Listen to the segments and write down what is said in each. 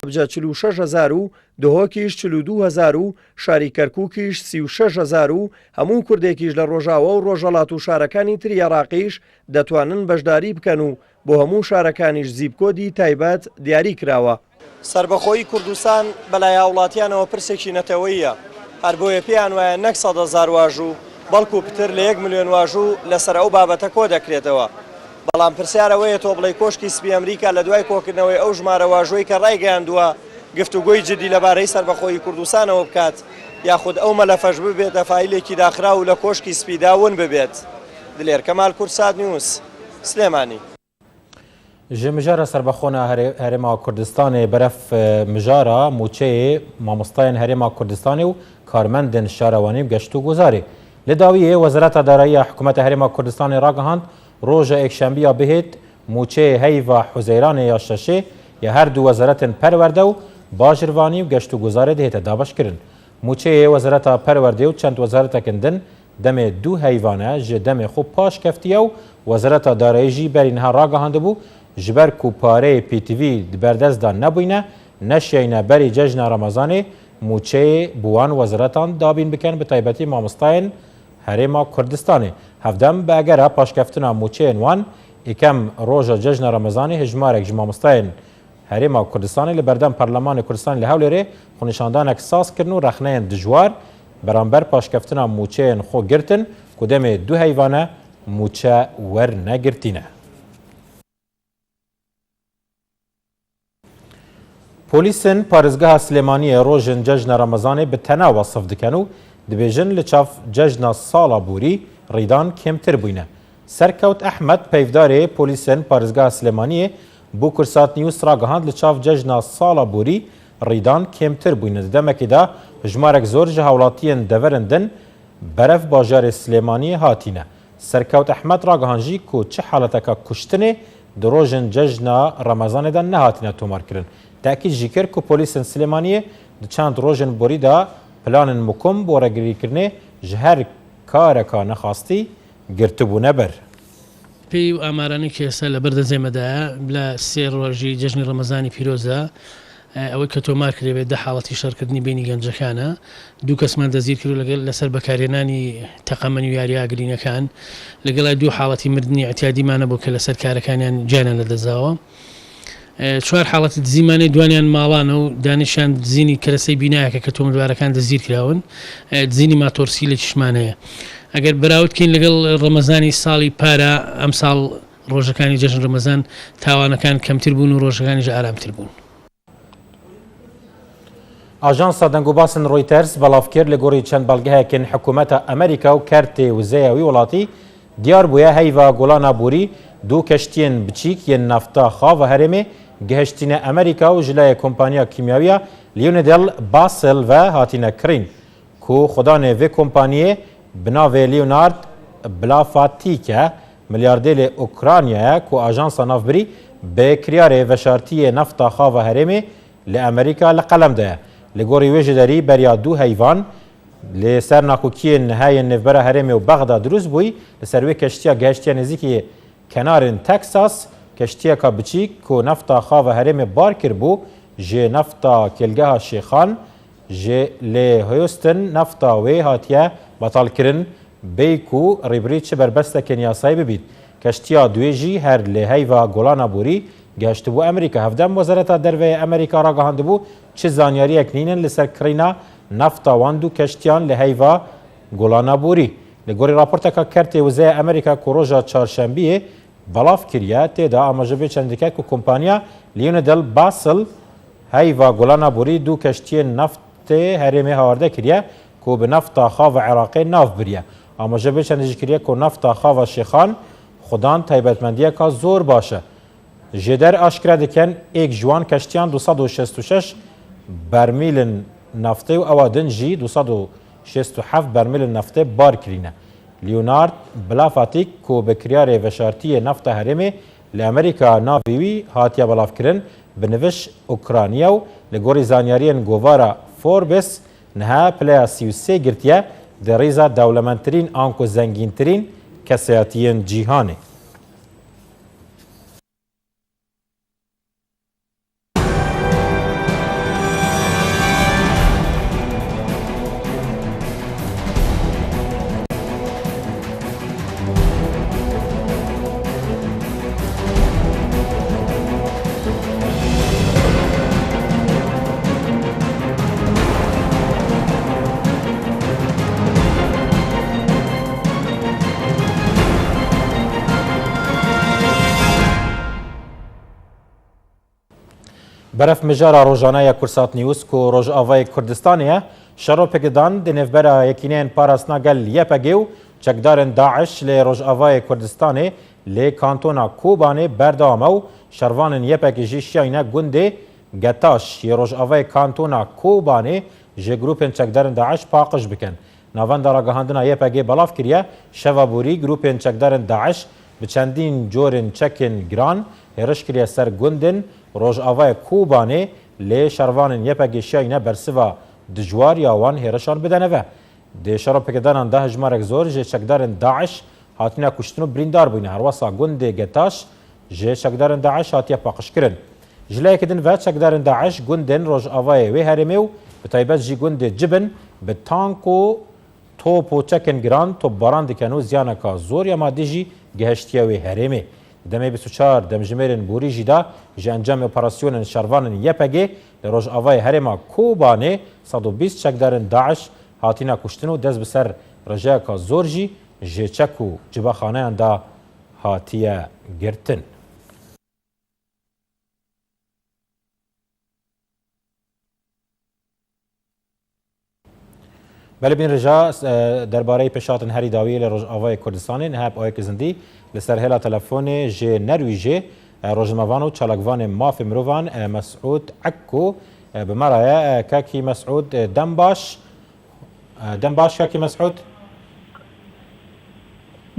حەبجە 46,000 و دهۆکیش 42,000 و شاری کەرکووکیش 36,000 و هەموو کوردێکیش لە ڕۆژاوە و ڕۆژەڵات و شارەکانی تری عێراقیش دەتوانن بەشداری بکەن و بۆ هەموو شارەکانیش زیبکۆدی تایبەت دیاری کراوە. سربەخۆیی کوردستان بەلای هاوڵاتیانەوە پرسێکی نەتەوەییە، هەر بۆیە پێیان وایە نەک 100,000 واژوو بەڵکو پتر لە 1 ملیۆن واژوو لەسەر ئەو بابەتە کۆ دەکرێتەوە. بەڵام پرسیارەوەیە تۆ بڵێ کۆشکی سپی ئەمریکا لە دوای کۆکردنەوەی ئەو ژمارە واژۆی کە ڕایگەیاندووە گفتوگۆی جدی لەبارەی سربەخۆیی کوردستانەوە بکات یاخود ئەو مەلەفەش ببێتە فایلێکی داخرا و لە کۆشکی سپیدا ون ببێت. دلێر کەمال کورسات نیوز سلێمانی. ji mijara serbexۆna Herêma Kurdistanê beref mijara mûçeyê mamostayên Herêma Kurdistanê û karmendên şarewanî geşt û guzarê. Li dawiyê Wezareta Darayiya Hikûmeta Herêma Kurdistanê ragihand roja ekşembiya bihêt mûçeyê heyva Huzeyranê ya şeşê ya her du wezaretên perwerde û bajirvanî û geşt û guzarê dihête dabeşkirin. Mûçeyê Wezareta Perwerdê û çend wezaretekên din demê du heyvane ji demê xwe paş keftiye û Wezareta Darayî jî berî niha ragihandibû ji ber ku pareyê PTV di berdest da nebûyne neşeyne berî cejna Remezanê mûçeyê bi wan wezaretan dabîn bikin bi taybetî mamostayên Herêma Kurdistanê. Hevdem bi egera paşkeftina mûçeyên wan îkem roja cejna Remezanê hejmarek ji mamostayên Herêma Kurdistanê li berdem Parlemanê Kurdistanê li Hewlêrê xwenîşandanek saz kirin û rexneyên dijwar beramber paşkeftina mûçeyên xwe girtin ku demê du heyvane mûçe wernegirtîne. Polîsên Parêzgeha Silêmaniyê rojên cejna Remezanê bi tena wasif dikin û dibêjin li çav cejna sala borî rîdan kêmtir bûyne. Serkewt Ehmed peyvdarê polîsên Parêzgeha Silêmaniyê bû Kursat News ragihand li çav cejna sala borî rîdan kêmtir bûyne. Di demekê de hejmarek zor ji hewlatiyên deverên din beref bajarê Silêmaniyê hatîne. Serkewt Ehmed ragihand jî ku çi haleteka kuştinê di rojên cejna Remezanê de nehatîne tomarkirin. Tekîd jî kir ku polîsên Silêmaniyê di çend rojên borî de planên mukum bo regirîkirinê ji her kareka nexastî girtibûne ber. پێی و ئامارانەی کێسە لە بەردەجێمەدایە لە سێ ڕۆژی جژنی ڕەمەزانی پیرۆزە ئەوەی کە تۆمار کردێت دە حاڵەتی شەڕکردنی بینی گەنجەکانە دوو کەسمان دەزیر کرد لەگەڵ لەسەر بەکارێنانی تەقەمەنی و یاریاگرینەکان لەگەڵای دوو حاڵەتی مردنی ئەتیادیمانە بۆ کە لەسەر کارەکانیان گیانیان لەدەزاوە. چوار حاڵەتی دزیمانەی دوانیان ماڵانە و دانیشان دزینی کەرەسەی بینایەکە کە تۆمەتبارەکان دەزیر کراون دزینی ماتۆرسی لە چشمانەیە. ئەگەر بەراوردکەین لەگەڵ ڕەمەزانی ساڵی پارە ئەم ساڵ ڕۆژەکانی جەژن ڕەمەزان تاوانەکان کەمتر بوون و ڕۆژەکانیش ئارامتر بوون. ئاژانسا دەنگوباسن ڕۆیتەرس بەڵاوکرد لە گۆڕی چەند بەڵگەهەکن حکوومەتە ئەمریکا و کارتێ وزەیەوی وڵاتی دیار بووە هەیڤە گۆڵانە بووری دوو کەشتیên biçîk yên nefta xwe ve herêmê gihiştîne Amerîka û ji laya kompanya kîmyawiya Leonidal Basel ve hatîne kirîn ku xwedanê vê kompanyê bi navê Leonard Blavatîk e milyardêrê Ukraynayê ku ajansa navbirî bi kiryarê veşartiyê nefta xwe ve herêmê li Amerîka li qelem de ye. Li gorî wê ji derî beriya du heyvan li ser nakokiyên nihayên nêvbera herêmê û Bexda dirûst bûyî li ser wê keştiya gehiştiya nêzîkî kenarên Texas keştiyeka biçîk ku nefta xwe ve herêmê bar kirbû ji nefta kêlgeha Şêxan ji lê Houston nefta wê hatiye betalkirin bêy ku rêbirî çi berbestekên yasayî bibît. Keştiya duê jî her lê heyva Golana Borî gehiştibû Amerîka. Hevdem Wezareta Derveyê Amerîka ragihandibû çi zanyariyek nînin li ser kirîna nefta wan du keştiyan li heyva Golana Borî. Li gorî raporteka kertê Wizaya Amerîka ku roja çarşembiyê belav kiriye têda amajebê çendike ku kompanya Leonidal Basel heyva Golana Borî du keştiyên neftê herêmê hawarde kiriye ku bi nefta xwe ve Iraqê nav biriye. Amajebê çendî jî kiriye ku nefta xwe ve Şêxan xudan taybetmendiyeka zor baş e. Ji der aşkira dikin êk ji wan keştiyan 266 bermîlin neftê û ewa din jî 267 bermîlin neftê bar kirîne. Leonard Blavatîk ku bi kiryarê veşartiyê nefta herêmê li Amerîka navê wî hatiye belavkirin bi niviş Ukrayna û li gorî zanyariyên govara Forbes niha pileya 33 girtiye di rêza dewlementtirîn an ku zengîntirîn kesayatiyên cîhanê. برف مجارا روزانه کورسات نیوز کو روز آوای کردستانیه شروپگدان دنفبرا یکینین پاراسنا گل یپگیو چکدارن داعش لی روز آوای کردستانی لی کانتونا کوبانه بردامو شروانن یپگی شیاینه گنده گتاش ی روز آوای کانتونا کوبانه جه گروپن چکدارن داعش پاقش بکن ناوان دارا گهاندنا یپگی بلاف کریه شوابوری گروپن چکدارن داعش بچندین جورن چکن گران هرش کریه سر گندن روز آوای کوبانه لی شروانن یپگی شیاینه برسوا دجوار یاوان هرشان بدنه و ده شروپگدانان ده هجمارک زور جه چکدارن داعش هاتینا کشتنو بریندار بوینه هر واسا گنده گتاش جه چکدارن داعش هاتیا پاقش کرن جلای کدن و چکدارن داعش گندن روز آوای وی هرمیو بتایبت جی گنده جبن به تانکو توپ و چکن گران توپ باران دکنو زیانکا زور یا مادی جی گهشتیا وی هرمی دمه 24 دمجمرن بوری جدا جه انجام اپراسیون شروانن یپگی لروز آوای هرما کوبانه 120 چکدارن داعش هاتینا کشتنو دست بسر رجاکا زور جی جه چکو جبا خانه دا هاتیه گرتن بله بین رجا درباره پیشاتن هری داوی لروز آوای کردستانی نهاب آیک زندی لسر هلا تلفون جه نروی جه روزموانو چالکوان ماف مروان مسعود عکو بمرایه کاکی مسعود دنباش کاکی مسعود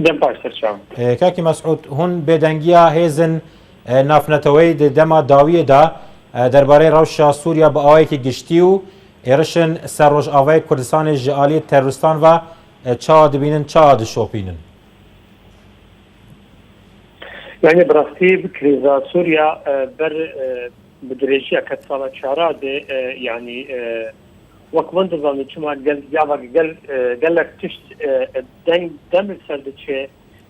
دنباش سرچام کاکی مسعود هون بدنگیا هیزن نافنتوی دما داوی دا درباره روشا سوریا با آوای که گشتیو ایرشن سر روز آوای کردستان جعالی تروریستان و چا دبینن چا دشوپینن يعني براستي بكريزا سوريا بر بدريجيا كتصالة شارات يعني وكمان تظن شما قال لك تشت دم السردشة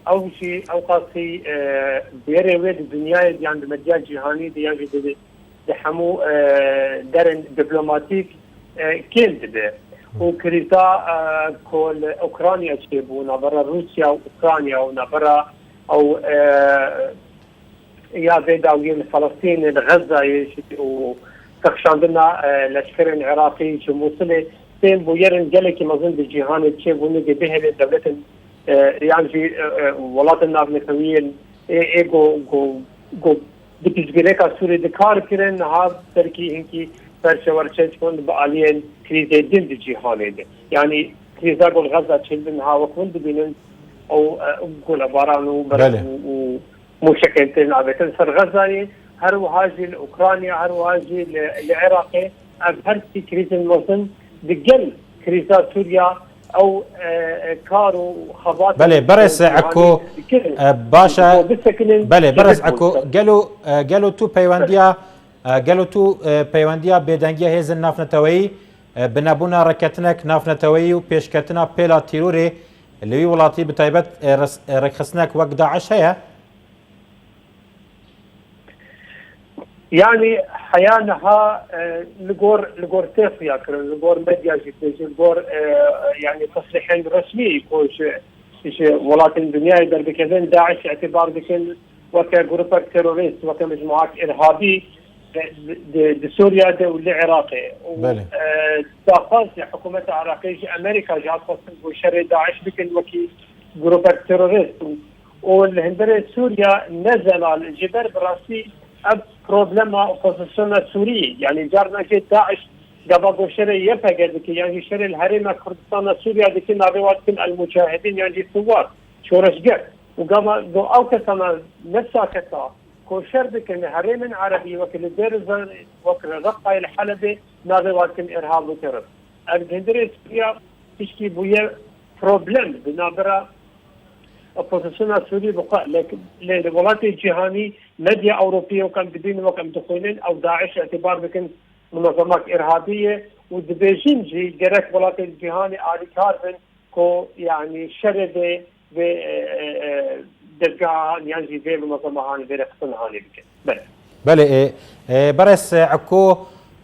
أو شيء أو قاسي بيري ويد الدنيا يعني بمجال جهاني دي يعني دحمو درن دبلوماتيك كين دبي وكريزا كل أوكرانيا تشيبو نبرا روسيا وأوكرانيا ونبرا او يا بيداويين فلسطين غزه وتخشاندنا لشكر العراقي شو موصله سين بويرن جلكي مظن بالجهان تشي بوني به دولة يعني ولات النار نسويين ايجو جو بتجريكا سوري دكار كرن هذا تركي هنكي فرشورشن كون بالين كريزه دين بالجهان يعني كريزا قول غزه تشيلن ها وكون بينن او نقول عباره ومشكلتين عبتن سر غزه هر وهاجي اوكرانيا هر وهاجي العراق هر في كريز الموسم دقل كريزات سوريا او كارو خبات بله برس عكو باشا بله برس عكو قالوا تو بيوانديا بدنگيا هيزن نافنتوي بنابونا ركتنك نافنتوي وبيشكتنا بيلا تيروري اللي ولاتي بتايبت رخصناك وقت داعش هيا يعني حيانها لغور تيفيا لغور ميديا لغور يعني تصريحين رسمي يكون شيء ولاتي الدنيا يقدر بكذن داعش اعتبار بكل وكجروب تيروريست وكمجموعات ارهابي سوريا دولة عراقية وداخل حكومة عراقية أمريكا جات خصم بشر داعش بكل وكي جروب تيروريست والهندرة سوريا نزل على الجبر براسي اب بروبلما اوبوزيسيون سوري يعني جارنا كي داعش قبل بشر يفقد يعني شر الهرم كردستان سوريا ديك نابوات المجاهدين يعني الثوار شورش جت وقام او كسنا نفسها كتا كوشر بكن هرم عربي وكل الدير وكل رقة الحلبة نابوات ارهاب وترف الهندرة سوريا تشكي بويا بروبلم بنابرا opposition سوري بقى لكن الولايات الجهاني ميديا أوروبية وكان بدين وكان دخولين أو داعش اعتبار بكن منظمات إرهابية ودبيجين جي جرت الولايات الجهاني آلي كاربن كو يعني شرد دقا يعني في منظمة هاني في رقصن هاني بكن بله برس عكو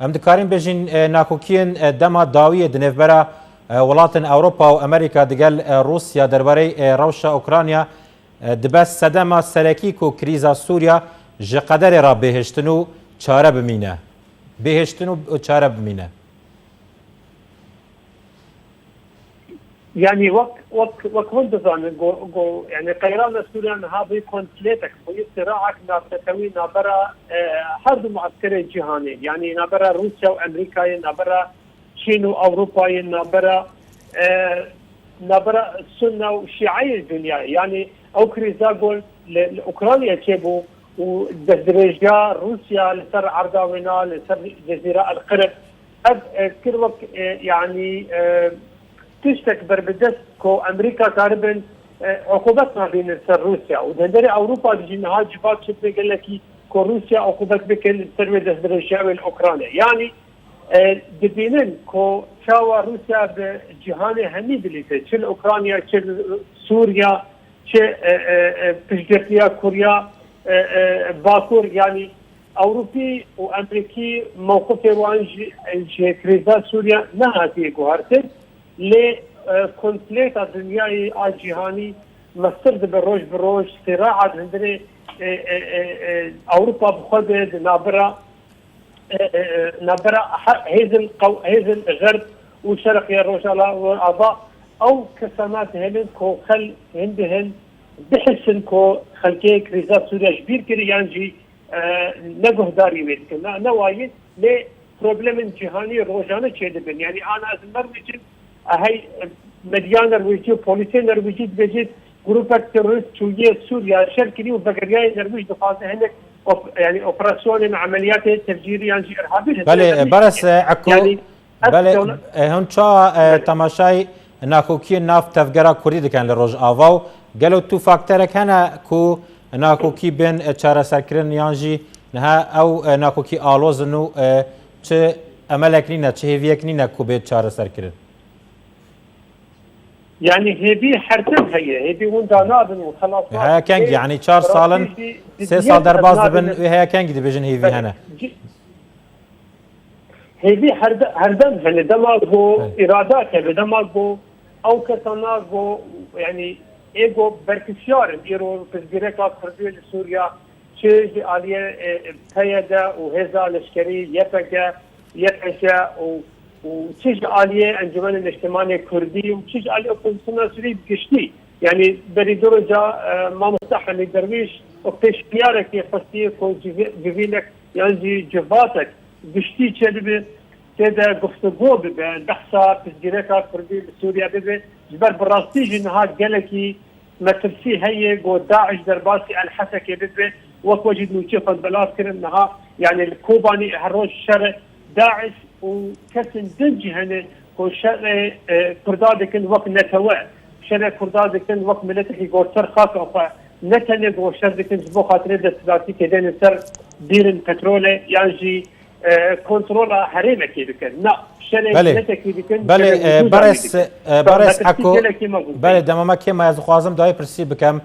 امدكارين بيجين ناكوكين دما داوية دنفبرا ولاتن اوروبا و امریکا دگل روسیا درباره روشا اوکرانیا دبس صدما سرکی کو کریزا سوریا ج قدر را بهشتنو چاره بمینه بهشتن و چاره بمینه. يعني وك هندزان جو يعني قيران سوريا هذه كونفليكت في صراعك نابتوي نابرا حرب معسكري جهاني يعني نابرا روسيا وامريكا نابرا الصين واوروبا نابرا السنه والشيعيه الدنيا يعني او كريزاغول لاوكرانيا تشيبو ودرجه روسيا لسر عرداوينا لسر جزيره القرم كل وقت يعني تشتكبر بدست كو امريكا تقريبا عقوبتنا بين روسيا ودندري اوروبا بيجي نهار جبات شبه قال لك كو روسيا عقوبت بكل سروي درجه اوكرانيا يعني دبينن كو شاوا روسيا بجهان همي بليته شل اوكرانيا شل سوريا شل تشجيريا كوريا باكور يعني اوروبي وامريكي موقف وانجي كريزا سوريا نهاتي كوهرتن لكونفليكت الدنياي الجهاني مسترد بروج صراع هندري اوروبا بخدد نابرا هيزن الغرب وشرق الرجال والاعضاء او كسانات هلن كو خل هندهن بحسن كو خلكي كريزات سوريا كبير كري يانجي نجه داري ويدكنا نوايد ل بروبلم جهاني روجانه تشدبن يعني انا ازمرجن هاي مديان نرويجي بوليسي نرويجي بجد جروبات تيرورست شويه سوريا شركني وبقرياي نرويج دفاعه هناك يعني اوبراسيون عمليات تفجيريه يعني ارهابيه. بله برس عكو يعني بله هون شا تماشای ناکوکی نفت تفجرا کوری دکن لروج آواو گلو تو فاکترک هنا کو ناکوکی بین چاره سرکرن یانجی نه او ناکوکی آلوزنو چه عملک نینه چه هیویک نینه کو به چاره سرکرن يعني هذه حرتم هي وين دانابن وخلاص هي كان يعني 4 سالن 3 سال درباز بن هي كان قد بيجن هي هنا هذه هردم هنا دماغو ارادات دماغو او كتناغو يعني ايجو بركشار يرو بزيركا كردي سوريا شيء عليه بتيدا وهذا العسكري يفجا وتيجي عليه انجمن الاجتماعي الكردي وتيجي عليه اوبوزيسيون سوري بكشتي يعني بريدورجا ما مستحيل الدرويش وبتشيارك يفستي كو جيفيلك يعني جفاتك بشتي تشلبي تدا گفتگو ببن بحثا تسجيلات كردي بسوريا ببن جبر براستيجي نهار قالكي مترسي هي جو داعش درباسي الحسكي ببن وكوجد نوتشيفا بلاس كرنها يعني الكوباني هروش شرع داعش وكسن دنجي هنا كو شرع كردادكن وقت نتوى شرع كردادكن وقت ملتحي جو سر خاصة نتني جو شردكن جبو خاطرين دستلاتي كدين سر ديرن بترولي يعني كنترول حريمه كي بكن لا بله برس حكو بله دمما كما از خوازم دای پرسی بکم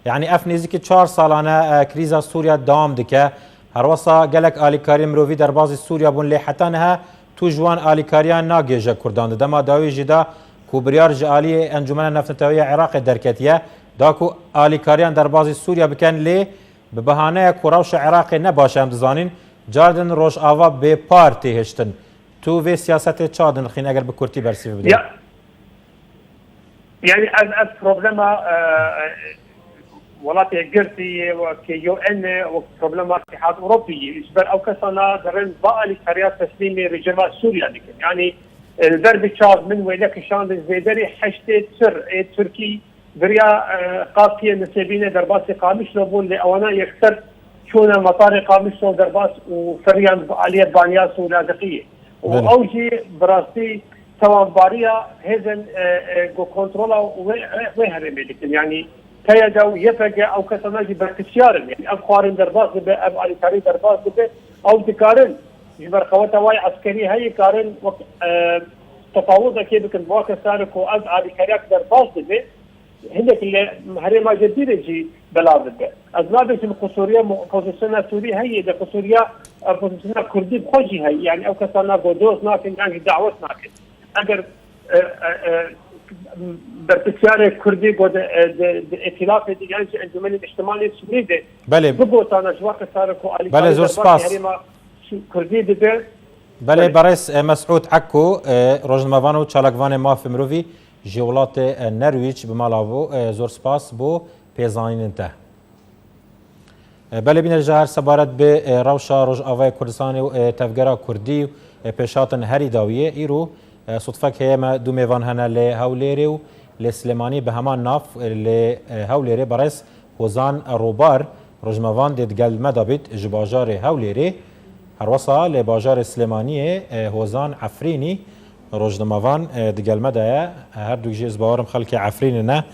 يعني اف نزدیک 4 سالانه کریزا سوریا دوام دکه هر وسا گلک آلیکاری مروی در باز سوریا بون لی حتی نه تو جوان آلیکاریان ناگیجه کردان دما داوی جدا کوبریار جالی انجمن نفتوی عراق درکتیه داکو آلیکاریان در باز سوریا بکن لی به بهانه کوروش عراق نباشه هم دزانین جاردن روش آوا به پارتی هشتن تو و سیاست چادن خین اگر به کرتی برسی ببینید يعني البروبلما ولات قرتي وكيو ان وبروبلما الاتحاد الاوروبي اجبر او كسنا درن بقى لقريات تسليم رجال سوريا يعني البرد تشاد من ويلك شان الزيدري حشت سر تركي بريا قافيه نسبينه درباسي قامش لبون لاوانا يكثر شونا مطار قامش درباس وفريان عليه بانياس ولاذقيه واوجي براستي توانباريا هذا جو كنترولا وهرمي لكن يعني تيجا يفجأ او كسناجي بركشيارن يعني ابخارن درباس اب علي تاري درباس او دكارن جبر قوات واي عسكري هي كارن تفاوض كيف كان بواكستان كو از علي كاريك درباس به هندك اللي هرما جديده جي بلاد به ازنابش القصوريه بوزيشن سوري هي ده قصوريه بوزيشن كردي بخوجي هي يعني او كسانا غودوس ناكن يعني دعوت ناكن اگر برتشار كردي بود ائتلاف دیگه انجمن اجتماعی سوری ده بله بگو تا نجوا کسار کو علی بله زور سپاس كردي ده بله برایس مسعود عکو روزنامه‌وان و چالاکوان ماف مروی جولات نرویج به مالابو زور سپاس بو پیزانین ته بله بین جهر سبارت به روشا روز آوای کردستان و تفگرا کردی پیشاتن هری داویه ایرو صدفه که ما دو میوان هنه لی هولیری و لی سلیمانی به همان ناف لی هولیری برایس وزان روبار روزنامه‌وان دیدگل مدابید جباجار هولیری هر وصا لباجار سلیمانی هوزان عفرینی روزنامه‌وان دیگل مدایه هر دو جیز باورم خلک عفرین نه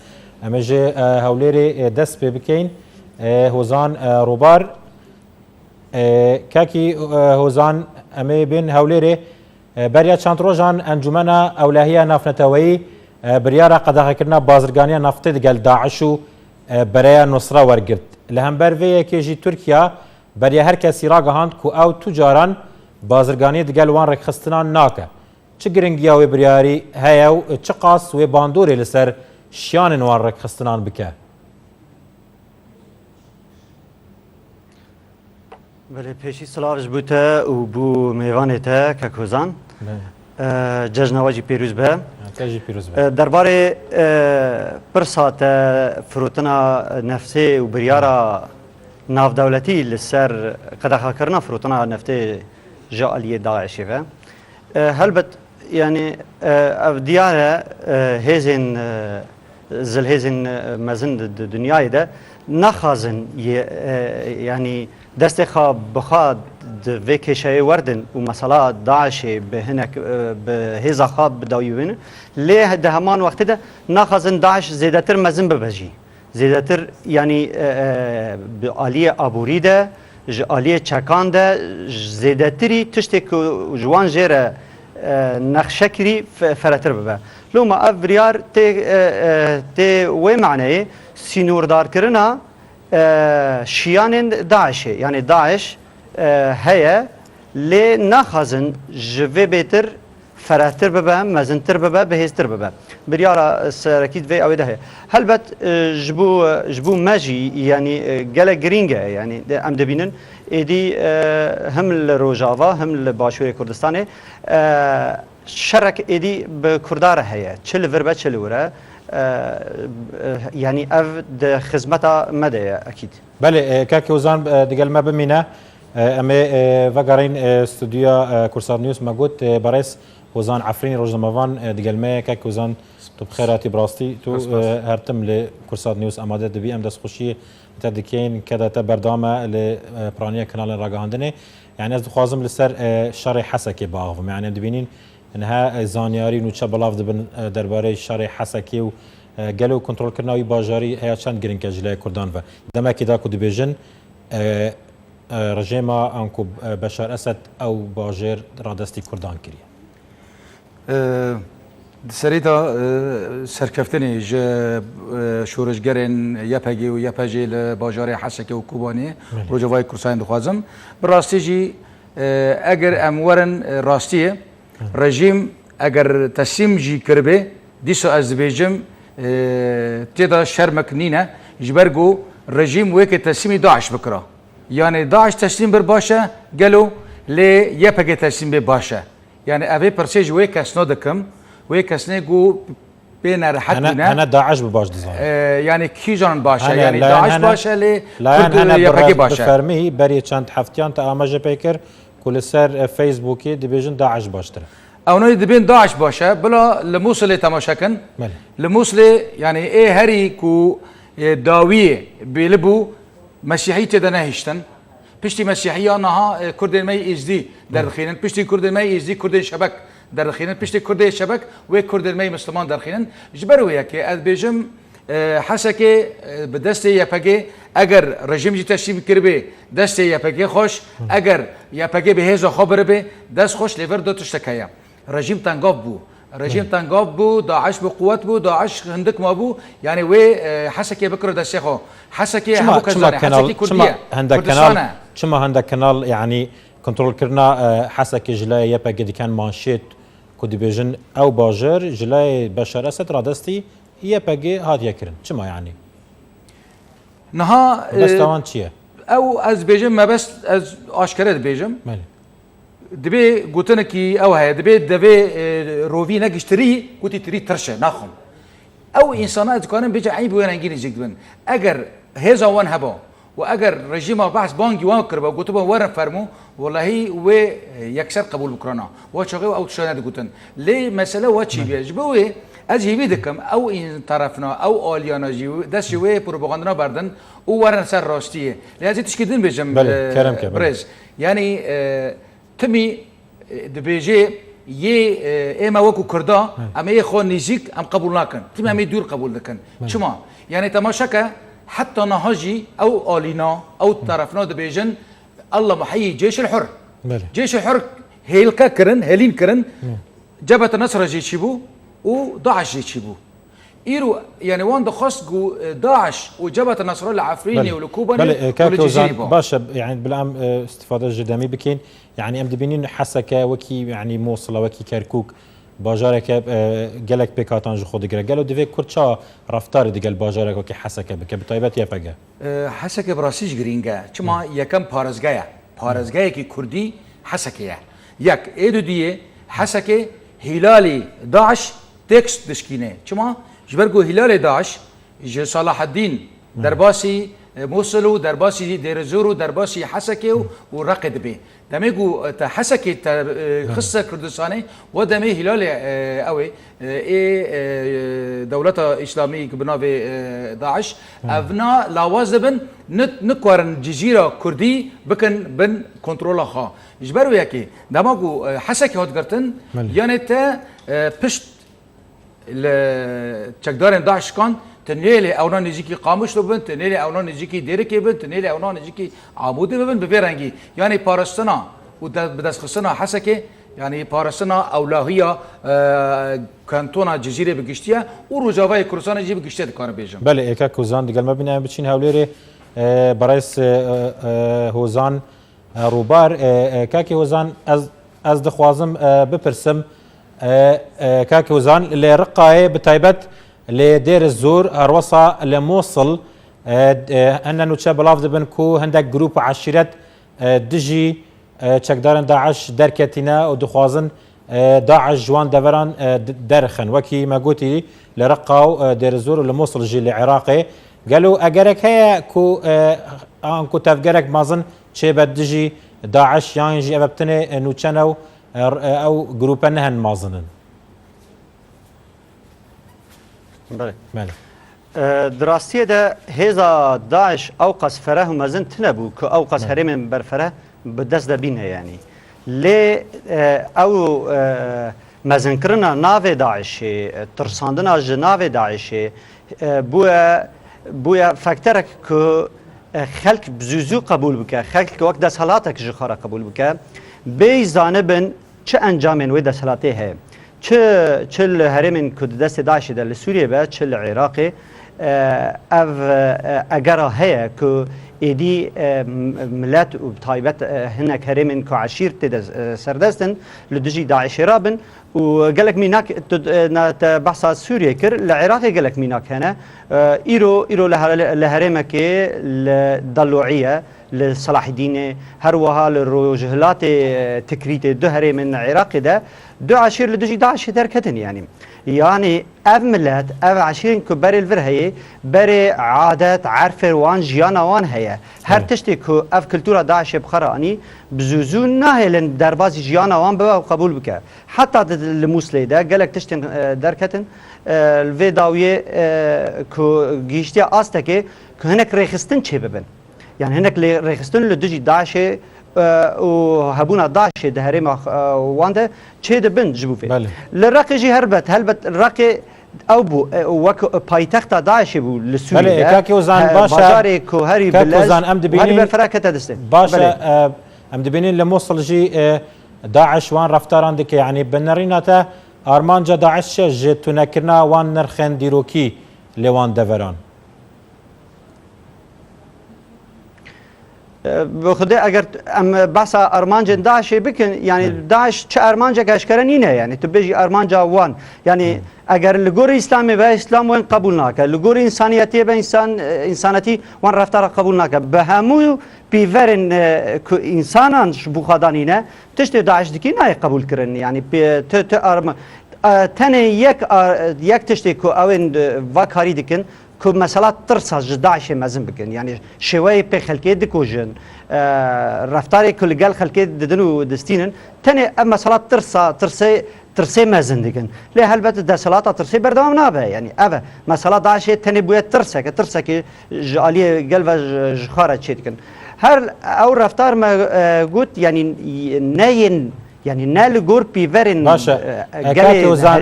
اما جه هولیری دست بکین هوزان روبار کاکی هوزان اما بین هولیری بریا چند روزان انجمن اولهیه نافنتوی بریارا قداغ کرنا بازرگانی نفت دیگل داعشو برای نصره ورگرد لهم بروی که جی ترکیه برای هر کسی را گهاند کو او تجاران بازرگانی دیگل وان رخصتنان ناکه چه گرنگی او بریاری هیا و چه قاس و باندوری لسر شیان وان رخصتنان بکه بله پیشی سلاوش بوده و بو میوانته که کوزان جشنواجی پیروز به درباره پرسات فروتنا نفسی و بریارا ناف دولتی لسر قداخا کرنا فروتنا نفتی جالیه داعشی و هلبت يعني ديارة هزين زل هزين مزن الدنيا ده نخازن يعني دست خاب بخاد في شيء وردن ومسألة داعش بهناك بهذا خاب بدايوين ليه ده همان وقت ده نخازن داعش زيادتر مزن ببجي زيادتر يعني بآلية أبوري ده آلية چکان ده زیادتری تشتی که جوان جیره نخشکری فراتر ببه لو ما افریار تی وی معنی سینوردار کرنا شیان داعشه یعنی داعش هیا لی نخازن جوی بیتر فراتر ببه مزنتر ببه بهستر ببه بریارا سرکید وی اویده هست هلبت جبو ماجی یعنی گله گرینگه یعنی ام دبینن ایدی هم لروجاوا هم لباشوری کردستان شرک ایدی به کردار هست چل وربه چل وره يعني اف د خدمتا مدى اكيد بله كاكي وزان دقل ما بمينا امي فقرين استوديو كورسات نيوز ما قلت بريس وزان عفرين روزنامه‌وان دقل ما كاكي وزان تو بخيراتي براستي تو هرتم لكورسات نيوز اماده دبي ام دست خوشي تدكين كذا تبردامه لبرانيه كنال راغاندنه يعني از خوازم لسر شرع حسكي باغم يعني دبينين انها زانیاری نوچه بلاف دبن درباره شرع حسکی و گلو کنترل کرناوی باجاری هیا چند گرین که جلای کردان و دما که دا کدی بیجن رژیم انکو بشار اسد او باجر را دستی کردان کریه سریتا سرکفتنی ج شورشگرین یپگی و یپجی لباجار حسکی و کوبانی روجوای کورسان دخوازم براستی جی اگر امورن راستیه رژیم اگر تسلیم جی کربه دیسو از بیجم تیدا شرمک نینه جبرگو رژیم وی که تسلیم داعش بکره یعنی داعش تسلیم بر باشه گلو لی یپگه تسلیم بر باشه یعنی اوی پرسیج وی کس ندکم وی کس نگو بین راحت نه انا داعش بباش دزان یعنی کی جان باشه یعنی داعش باشه لی یپگه باشه فرمی بری چند هفتیان تا آماجه پیکر كل سر فيسبوكي ديفيجن داعش باشتره او نوي دبين داعش باشا بلا لموصل تماشاكن لموصل يعني ايه هري كو داويه بيلبو مسيحيه تدناهشتن بيشتي مسيحيه نها كردين ماي ازدي در خينن بيشتي كردين ماي ازدي كردين شبك در خينن بيشتي كردين شبك و كردين ماي مسلمان در خينن جبروا ياكي ادبيجم حسكي بدستي يفقي اگر رژیم جی تشریف کرده دست یپگی خوش اگر یپگی به هزا خبر به دست خوش لیور دو تشتکایا رژیم تنگاب بو داعش بو قوت بو داعش هندک ما بو يعني وي حسكي بكره دست خو حسكي هبو كزانه حسكي كرديه هندك كنال يعني كنترول كرنا حسكي جلاي يپگی دي كان مانشيت كودي بيجن او باجر جلاي بشار اسد رادستي يپگی هاد يكرن چما يعني نها بس توان چیه؟ او از بیجم ما بس از آشکارت بیجم دبي قوتنكي او هي دبي روفي نقشتري قوتي تري ترشه ناخم او انسانات كانن بيجي عيب وين انجيني جدبن اگر هذا وان هبو واگر رجيم بحث بانكي وان كربا قوتبه ورن فرمو والله و يكسر قبول بكرنا وشغي او شنو قوتن ليه مساله واتشي بيجبوي از هیوی دکم او این طرفنا او آلیانا جیو دست جوی پروپاگاندنا بردن او ورن سر راستیه لذا تشکیدن بجم برز یعنی تمی دبیجی یه اما وکو کردا اما یه خو نزیک ام قبول نکن تمی اما دور قبول دکن چما یعنی تماشا حتى نهاجي او آلینا او طرفنا دبیجن الله محيي جيش الحر جيش الحر هيلكا كرن هيلين كرن جبهة النصر جيشيبو وداعش يجيبوه إيرو يعني وان دخص داعش وجبهة النصر العفريني والكوباني والجزيري باشا يعني بالعام استفادة جدامي بكين يعني أم دبينين حسكة وكي يعني موصلة وكي كركوك باجارك جالك بكاتان جو خود جرا قالوا دفي كرتشا رفتار دي قال باجارك وكي حسكة بك بطيبات يا فجأة حسكة براسيش جرينجا كما يكم بارزجايا كي كردي حسكة ياك إيدو دي حسكة هلالي داعش تكست دشكينه كما جبرجو هلال داعش ج صلاح الدين درباسي موصلو درباسي دير زورو درباسي حسكه ورقد به دميجو حسكه خصه كردستاني ودمي هلال اوي دولة اسلاميه بناوي داعش افنا لوازبن نكورن جزيره كردي بكن بن كنترول خا جبرو ياكي دماغو حسكه هدغرتن يعني تا بشت تشكدارن داعش كان تنيلي اونا نجيكي قاموش لبن تنيلي اونا نجيكي ديركي بن تنيلي اونا نجيكي عمودي بن بفيرنجي يعني بارستنا ودس خصنا حسكه يعني بارستنا اولويه كانتونا جزيره بقشتيه وروجافاي كروسان جي بقشتيه كان بيجم بله ايكا كوزان دقل ما بينا بتشين هاوليري برايس هوزان روبار كاكي هوزان از دخوازم بپرسم كاكي هوزان اللي رقاي بتايبت لدير الزور هروسا لموصل أن نتشاب لاف دبن كو هندك جروب عشيرات دجي تشكدارن داعش دركتنا ودخوازن داعش جوان دفران درخن وكي ما قلتي لرقاو دير الزور لموصل جي العراقي قالوا أجرك هي كو أنكو تفجرك مازن شباب دجي داعش يعني جي أبتني نوتشانو أو جروبنا هن مازنن بله دراستیه ده هزا داعش اوقاس فره مزن تنبو که اوقاس هرم برفره بدست دبینه یعنی لی او مزن کرنا ناو داعش ترساندنا جناو داعش بویا فاکترک که خلق بزوزو قبول بکه خلق وقت دست حالاتک جخارا قبول بکه بی زانبن چه انجامن وی دست حالاته هی چه الهرم كود دست داعش در سوریه به چه العراق اف اگر هيا كو ايدي ملات وطايبت هناك هرم كو عشير سردستن لدجي داعش رابن وقالك ميناك بحث سوريا كر العراق قالك ميناك هنا ايرو لهرمك الضلوعيه لصلاح الدين هروها للروجهلات تكريت دهري من العراق ده دو عشير لدجي داعش دركتن يعني أملت عشيرين كبر الفرهية بري عادات عرفر وان جيانا وان هي هر تشتي كو اف كلتورا داعش بخراني بزوزون ناهلن درباز جيانا وان بوا قبول بك حتى الموسلي ده قالك تشتي دركتن الفيداوية كو جيشتي آستكي كو هناك ريخستن چه ببن يعني هناك ريخستن لدجي داعش وهبونا داعش ده هرم وانده چه دبن جبوفي للرقي جي هلبت الرقي او بو وك بايتخت داعش بو لسوريا كاكي وزان باشا بازاري كوهري بلاش هري بالفراكه تدستن باشا ام دبينين لموصل جي داعش وان رفتار عندك يعني بنريناتا ارمانجا داعش جي تنكرنا وان نرخن ديروكي لوان دفران بخدا اگر ام بحث ارمانج داعش بکن یعنی داعش چه ارمانج اشکره نینه یعنی تو بيجي ارمانج وان یعنی اگر لگور اسلامی به اسلام وین قبول ناکه لگور انسانیتی به انسانیتی وان رفتار قبول ناکه به همو پیورن انسانان بخدانینه تشت داعش دکی نه قبول کرن یعنی ت ارم تنه یک تشتی کو اون وکاری دکن که مثلا ترسا داعش مزن بکن یعنی شوی په خلکی دکوجن رفتاری کلگل خلکی ددن و دستینن تنه مثلا ترسه مزن دکن لی البته دسالات ترسه بردام نابه یعنی اوه مثلا داعش تنه باید ترسه که جالی گل و جخاره چی دکن هر او رفتار ما گوت یعنی نین يعني نال جور بيفرن كاكو زان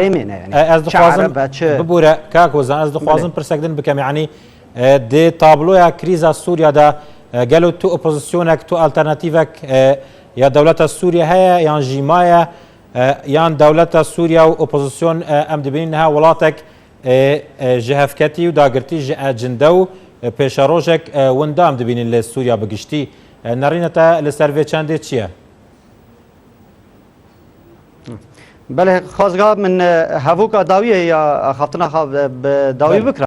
از دخوازم ببوره كاكو زان از دخوازم برسكدن بكم يعني دي طابلو كريزا سوريا دا قالوا تو اوبوزيسيونك تو الترناتيفك يا دولة سوريا هي يا جيمايا يا دولة سوريا واوبوزيسيون ام دبينها ولاتك جهفكتي وداغرتي جندو بيشاروجك وندام دبين سوريا بقشتي نارينتا لسيرفي چاندي چيه بله خواستگاه من هفوک داویه یا خاطرنا داوی بکرم